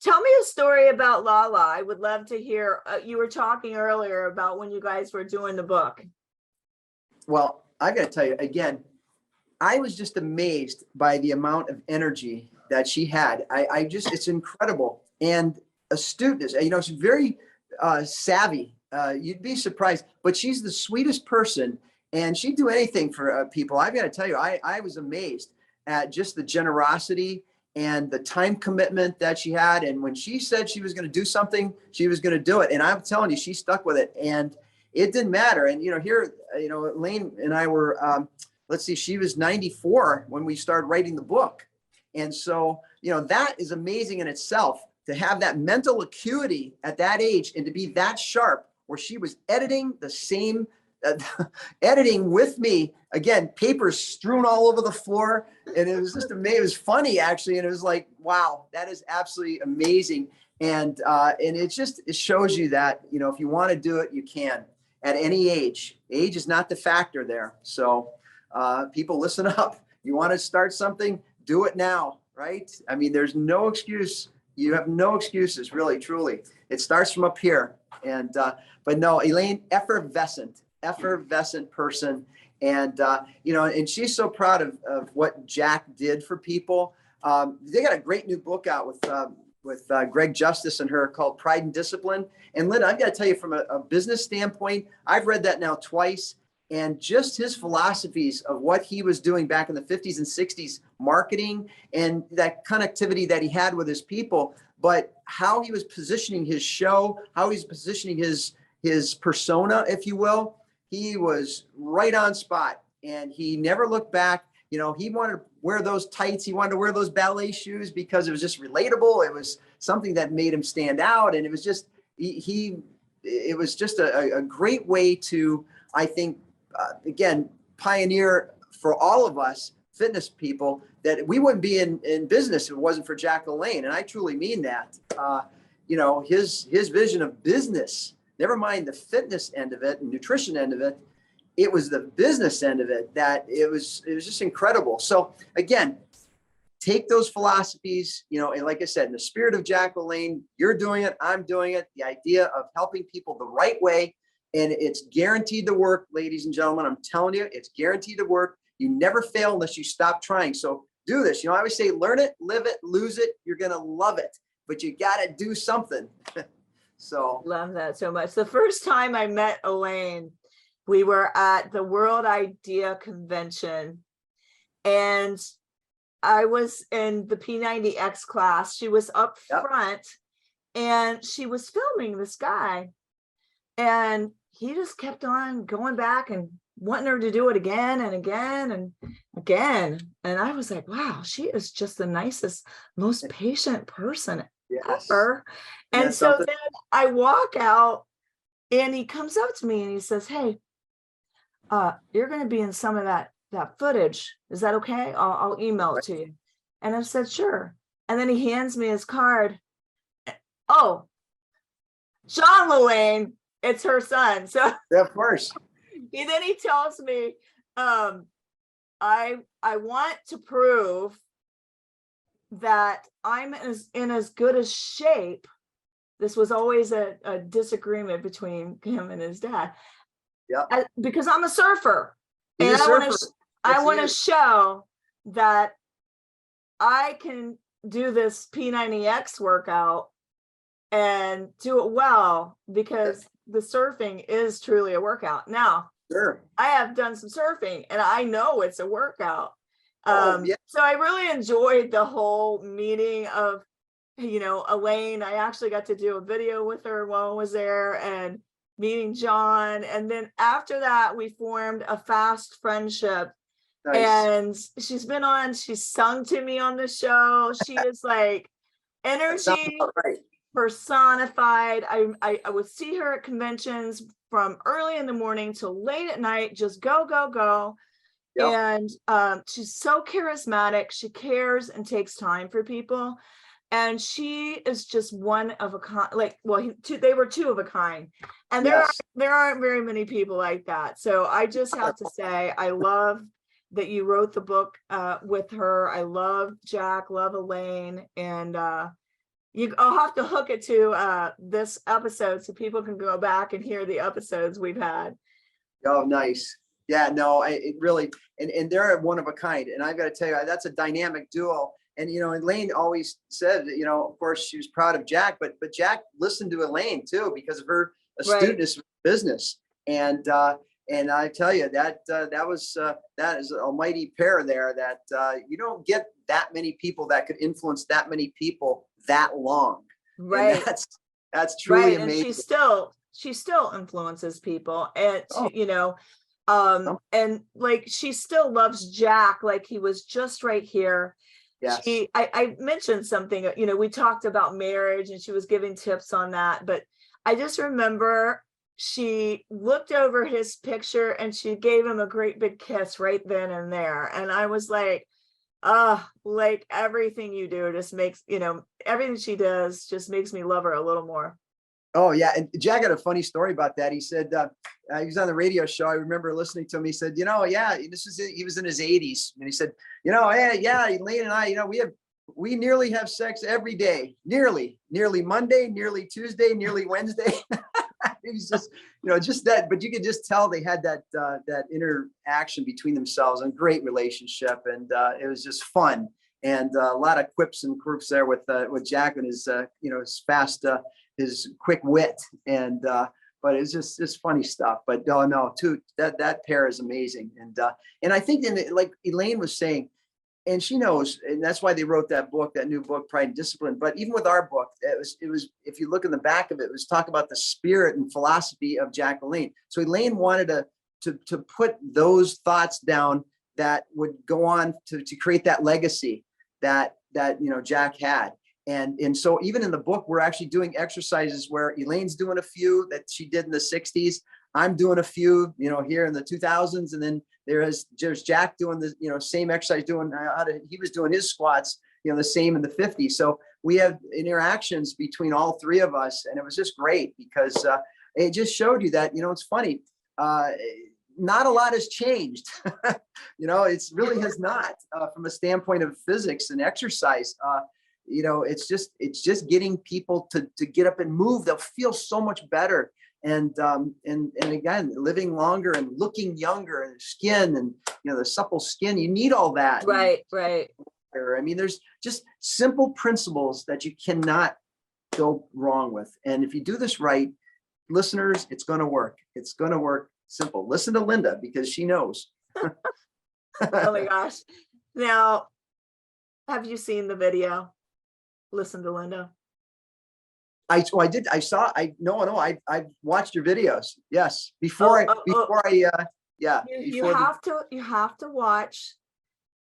Speaker 1: Tell me a story about Lala. I would love to hear. You were talking earlier about when you guys were doing the book.
Speaker 2: Well, I got to tell you again, I was just amazed by the amount of energy that she had. It's incredible. And astuteness, she's very savvy. You'd be surprised, but she's the sweetest person, and she'd do anything for people. I've got to tell you, I was amazed at just the generosity and the time commitment that she had. And when she said she was going to do something, she was going to do it. And I'm telling you, she stuck with it, and it didn't matter. And, here, Elaine and I were, she was 94 when we started writing the book. And so, that is amazing in itself, to have that mental acuity at that age and to be that sharp, where she was editing the same editing with me, again, papers strewn all over the floor. And it was just amazing. It was funny, actually. And it was like, wow, that is absolutely amazing. And it shows you that, if you want to do it, you can at any age. Age is not the factor there. So people, listen up. You want to start something, do it now, right? I mean, there's no excuse. You have no excuses, really, truly. It starts from up here. And, but no, Elaine, effervescent person. And, and she's so proud of what Jack did for people. They got a great new book out with Greg Justice and her, called Pride and Discipline. And Linda, I've got to tell you, from a business standpoint, I've read that now twice. And just his philosophies of what he was doing back in the 50s and 60s, marketing, and that connectivity that he had with his people, but how he was positioning his show, how he's positioning his persona, if you will. He was right on spot, and he never looked back. He wanted to wear those tights. He wanted to wear those ballet shoes because it was just relatable. It was something that made him stand out. And it was just, it was just a great way to, I think, again, pioneer for all of us fitness people, that we wouldn't be in business if it wasn't for Jack LaLanne. And I truly mean that. His vision of business, never mind the fitness end of it and nutrition end of it, it was the business end of it that it was just incredible. So again, take those philosophies, and like I said, in the spirit of Jack LaLanne, you're doing it, I'm doing it. The idea of helping people the right way, and it's guaranteed to work, ladies and gentlemen. I'm telling you, it's guaranteed to work. You never fail unless you stop trying. So do this. I always say, learn it, live it, lose it. You're going to love it, but you got to do something. So
Speaker 1: love that so much. The first time I met Elaine, we were at the World Idea Convention, and I was in the P90X class. She was up front, and she was filming this guy, and he just kept on going back and wanting her to do it again and again and again. And I was like, wow, she is just the nicest, most patient person ever. And so then I walk out, and he comes up to me and he says, hey, you're going to be in some of that footage. Is that okay? I'll email it to you. And I said, sure. And then he hands me his card. Oh, John LaLanne, it's her son. So
Speaker 2: yeah, of course.
Speaker 1: Then he tells me, I want to prove that I'm in as good a shape. This was always a disagreement between him and his dad.
Speaker 2: Yeah.
Speaker 1: Because I'm a surfer.
Speaker 2: He's
Speaker 1: and
Speaker 2: a surfer.
Speaker 1: I want to show that I can do this P90X workout and do it well, because the surfing is truly a workout. Now,
Speaker 2: sure,
Speaker 1: I have done some surfing and I know it's a workout. So I really enjoyed the whole meeting of, Elaine. I actually got to do a video with her while I was there, and meeting John. And then after that, we formed a fast friendship. Nice. And she's sung to me on the show. She is like energy personified. I would see her at conventions from early in the morning till late at night, just go, go, go. Yep. And she's so charismatic. She cares and takes time for people. And she is just one of a kind. They were two of a kind. And there aren't very many people like that. So I just have to say, I love that you wrote the book with her. I love Jack, love Elaine, and I'll have to hook it to this episode so people can go back and hear the episodes we've had.
Speaker 2: Oh, nice. Yeah, no, it really, and they're one of a kind. And I've got to tell you, that's a dynamic duo. And, Elaine always said, of course, she was proud of Jack, but Jack listened to Elaine too, because of her astuteness with business. And I tell you that that is an almighty pair there, that you don't get that many people that could influence that many people that long.
Speaker 1: Right.
Speaker 2: And that's truly amazing.
Speaker 1: And she still influences people, and and like, she still loves Jack like he was just right here. Yes. I mentioned something, we talked about marriage, and she was giving tips on that, but I just remember she looked over his picture and she gave him a great big kiss right then and there. And I was like, like, everything you do just makes, everything she does just makes me love her a little more.
Speaker 2: Oh yeah. And Jack had a funny story about that. He said, he was on the radio show. I remember listening to him. He said, he was in his 80s. And he said, Elaine and I, we nearly have sex every day, nearly Monday, nearly Tuesday, nearly Wednesday. It was just, just that, but you could just tell they had that interaction between themselves, and great relationship. And it was just fun. And a lot of quips and quirks there with Jack and his, his fast, his quick wit. And, but it's just funny stuff. But no, too, that pair is amazing. And I think like Elaine was saying, and she knows, and that's why they wrote that book, that new book, Pride and Discipline. But even with our book, it was, if you look in the back of it, it was talk about the spirit and philosophy of Jack LaLanne. So Elaine wanted to put those thoughts down that would go on to create that legacy that Jack had. And so even in the book, we're actually doing exercises where Elaine's doing a few that she did in the 60s. I'm doing a few, here in the 2000s. And then there's Jack doing the, same exercise, he was doing his squats, the same in the 50s. So we have interactions between all three of us. And it was just great, because it just showed you that, it's funny. not a lot has changed. It's really has not from a standpoint of physics and exercise. It's just getting people to get up and move. They'll feel so much better. And again, living longer and looking younger, and skin, and the supple skin, you need all that.
Speaker 1: Right.
Speaker 2: I mean, there's just simple principles that you cannot go wrong with. And if you do this right, listeners, it's going to work. It's going to work. Simple. Listen to Linda, because she knows.
Speaker 1: Oh my gosh. Now, have you seen the video? Listen to Linda.
Speaker 2: I did. I watched your videos. Yes. Before
Speaker 1: You have to watch,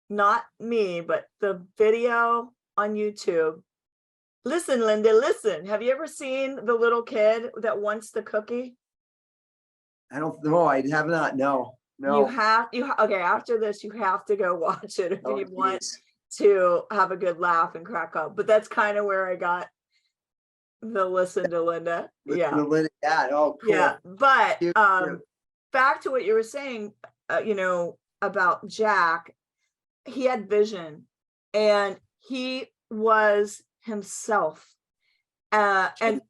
Speaker 1: not me, but the video on YouTube. Listen, Linda, listen. Have you ever seen the little kid that wants the cookie?
Speaker 2: I don't know. I have not. No.
Speaker 1: Okay, after this, you have to go watch it if you want to have a good laugh and crack up. But that's kind of where I got the listen to Linda. Yeah.
Speaker 2: Oh, cool.
Speaker 1: Yeah. But back to what you were saying, about Jack, he had vision and he was himself. And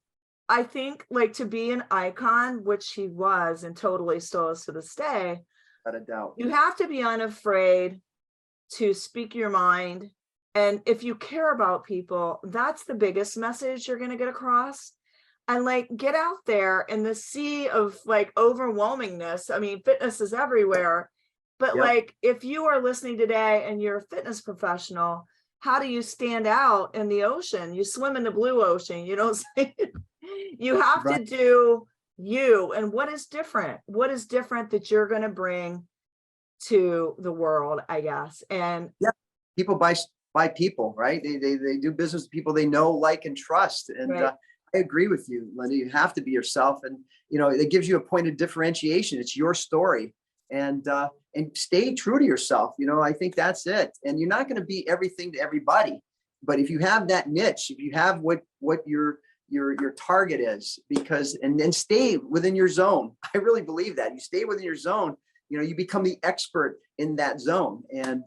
Speaker 1: I think, like, to be an icon, which he was and totally still is to this day,
Speaker 2: without a doubt,
Speaker 1: you have to be unafraid to speak your mind. And if you care about people, that's the biggest message you're going to get across. And like, get out there in the sea of like overwhelmingness. I mean, fitness is everywhere. But like, if you are listening today and you're a fitness professional, how do you stand out in the ocean? You swim in the blue ocean. You don't say you have to do you. And what is different? What is different that you're going to bring to the world, I guess? And
Speaker 2: people buy people, right? They do business with people they know, like, and trust. And I agree with you, Linda. You have to be yourself, and it gives you a point of differentiation. It's your story, and stay true to yourself. I think that's it. And you're not going to be everything to everybody, but if you have that niche, if you have what your target is, and then stay within your zone. I really believe that you stay within your zone. You become the expert in that zone, and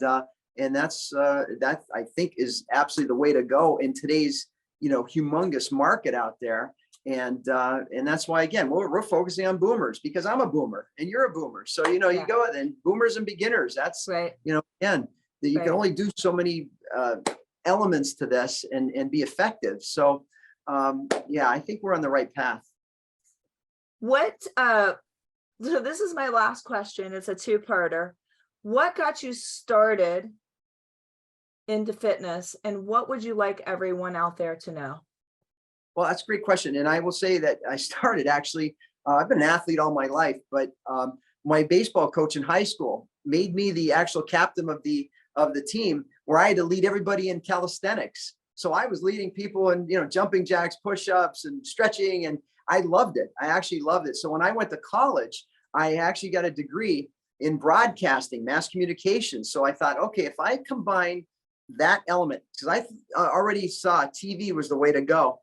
Speaker 2: that's that I think is absolutely the way to go in today's humongous market out there. And that's why, again, we're focusing on boomers, because I'm a boomer and you're a boomer. So, you go and boomers and beginners. That's right. Again, that you can only do so many elements to this and be effective. So, I think we're on the right path.
Speaker 1: So this is my last question. It's a two-parter. What got you started into fitness, and what would you like everyone out there to know?
Speaker 2: Well, that's a great question. And I will say that I started actually, I've been an athlete all my life, but my baseball coach in high school made me the actual captain of the team, where I had to lead everybody in calisthenics. So I was leading people in, jumping jacks, push-ups, and stretching, and I loved it. I actually loved it. So when I went to college, I actually got a degree in broadcasting, mass communication. So I thought, okay, if I combine that element, because I already saw TV was the way to go.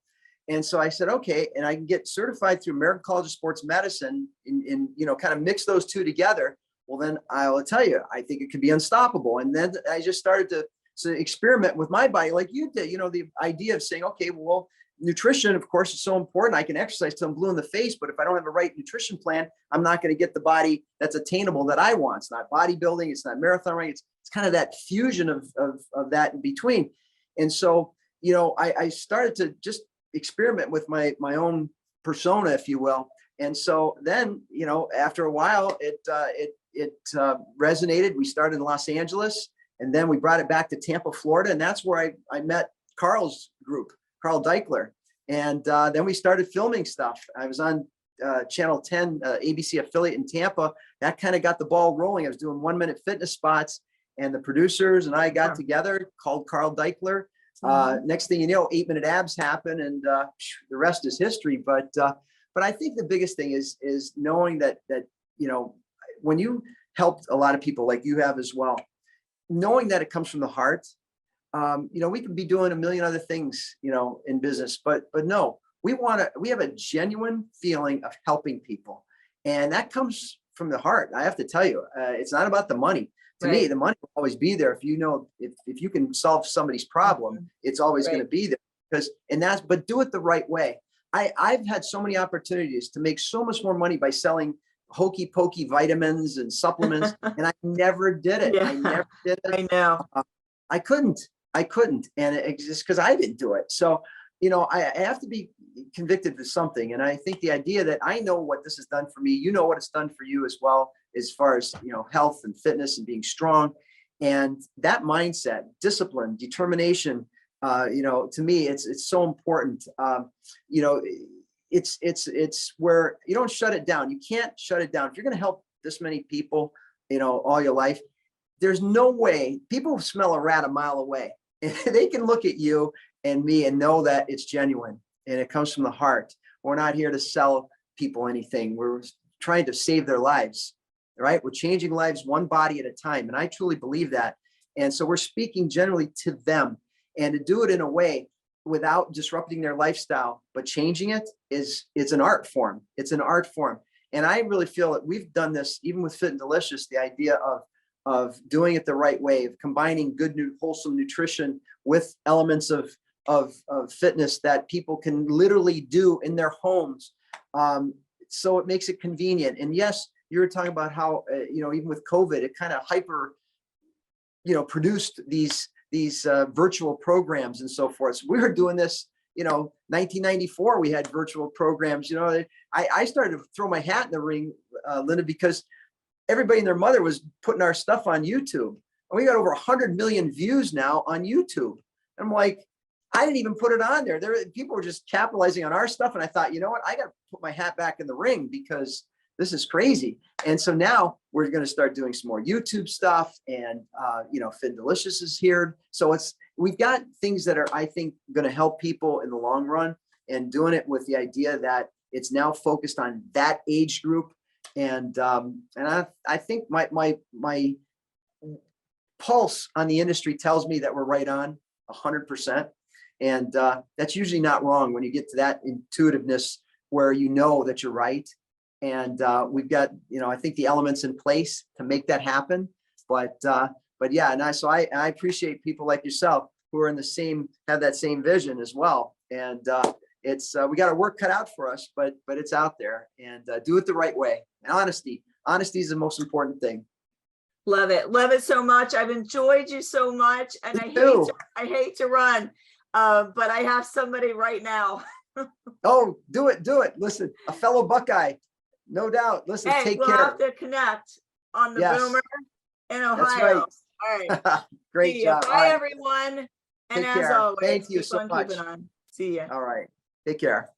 Speaker 2: And so I said, okay, and I can get certified through American College of Sports Medicine and kind of mix those two together. Well, then I will tell you, I think it could be unstoppable. And then I just started to experiment with my body like you did, the idea of saying, okay, well, nutrition, of course, is so important. I can exercise till I'm blue in the face, but if I don't have a right nutrition plan, I'm not going to get the body that's attainable that I want. It's not bodybuilding. It's not marathon running. It's kind of that fusion of that in between. And so, I started to just experiment with my own persona, if you will. And so then, after a while, it resonated. We started in Los Angeles, and then we brought it back to Tampa, Florida. And that's where I met Carl's group, Carl Deichler. And then we started filming stuff. I was on Channel 10, ABC affiliate in Tampa. That kind of got the ball rolling. I was doing 1-minute fitness spots, and the producers and I got together, called Carl Deichler. Next thing you know, 8-minute abs happen, and the rest is history. But I think the biggest thing is knowing that when you helped a lot of people like you have as well, knowing that it comes from the heart. We could be doing a million other things, in business, but no, we have a genuine feeling of helping people. And that comes from the heart. I have to tell you, it's not about the money. To me,
Speaker 1: Right.
Speaker 2: the money will always be there. If you know, if you can solve somebody's problem, it's always going to
Speaker 1: Right.
Speaker 2: be there. But do it the right way. I've had so many opportunities to make so much more money by selling hokey pokey vitamins and supplements, and I never did it. I
Speaker 1: Yeah,
Speaker 2: never did it.
Speaker 1: I know.
Speaker 2: I couldn't. And it's just because I didn't do it. So, I have to be convicted of something. And I think the idea that I know what this has done for me, you know what it's done for you as well, as far as, health and fitness and being strong. And that mindset, discipline, determination, to me, it's so important. It's where you don't shut it down. You can't shut it down. If you're going to help this many people, all your life, there's no way. People smell a rat a mile away. They can look at you and me and know that it's genuine and it comes from the heart. We're not here to sell people anything. We're trying to save their lives, right? We're changing lives one body at a time. And I truly believe that. And so we're speaking generally to them, and to do it in a way without disrupting their lifestyle, but changing it is an art form. It's an art form. And I really feel that we've done this even with Fit and Delicious, the idea of doing it the right way, of combining good, wholesome nutrition with elements of fitness that people can literally do in their homes. So it makes it convenient. And yes, you were talking about how, even with COVID, it kind of hyper, produced these virtual programs and so forth. So we were doing this, 1994, we had virtual programs. I started to throw my hat in the ring, Linda, because everybody and their mother was putting our stuff on YouTube. And we got over 100 million views now on YouTube. And I'm like, I didn't even put it on there. People were just capitalizing on our stuff. And I thought, you know what? I got to put my hat back in the ring because this is crazy. And so now we're going to start doing some more YouTube stuff, and, Fit and Delicious is here. So we've got things that are, I think, going to help people in the long run, and doing it with the idea that it's now focused on that age group. And I think my pulse on the industry tells me that we're right on 100%. And that's usually not wrong when you get to that intuitiveness where you know that you're right. And we've got, I think the elements in place to make that happen. But yeah, and I appreciate people like yourself who are have that same vision as well. And we got our work cut out for us, but it's out there, and do it the right way. And honesty is the most important thing.
Speaker 1: Love it so much. I've enjoyed you so much, and I hate to run, but I have somebody right now.
Speaker 2: Oh, do it. Listen, a fellow Buckeye, no doubt. Listen,
Speaker 1: Hey,
Speaker 2: take
Speaker 1: we'll
Speaker 2: care.
Speaker 1: have to connect on the
Speaker 2: Yes.
Speaker 1: Boomer in Ohio.
Speaker 2: That's right.
Speaker 1: All right.
Speaker 2: Great
Speaker 1: See ya.
Speaker 2: job.
Speaker 1: Bye, everyone. And
Speaker 2: Take
Speaker 1: as
Speaker 2: care.
Speaker 1: always,
Speaker 2: Thank you
Speaker 1: keep
Speaker 2: so
Speaker 1: on
Speaker 2: much.
Speaker 1: keeping on. See ya.
Speaker 2: All right. Take care.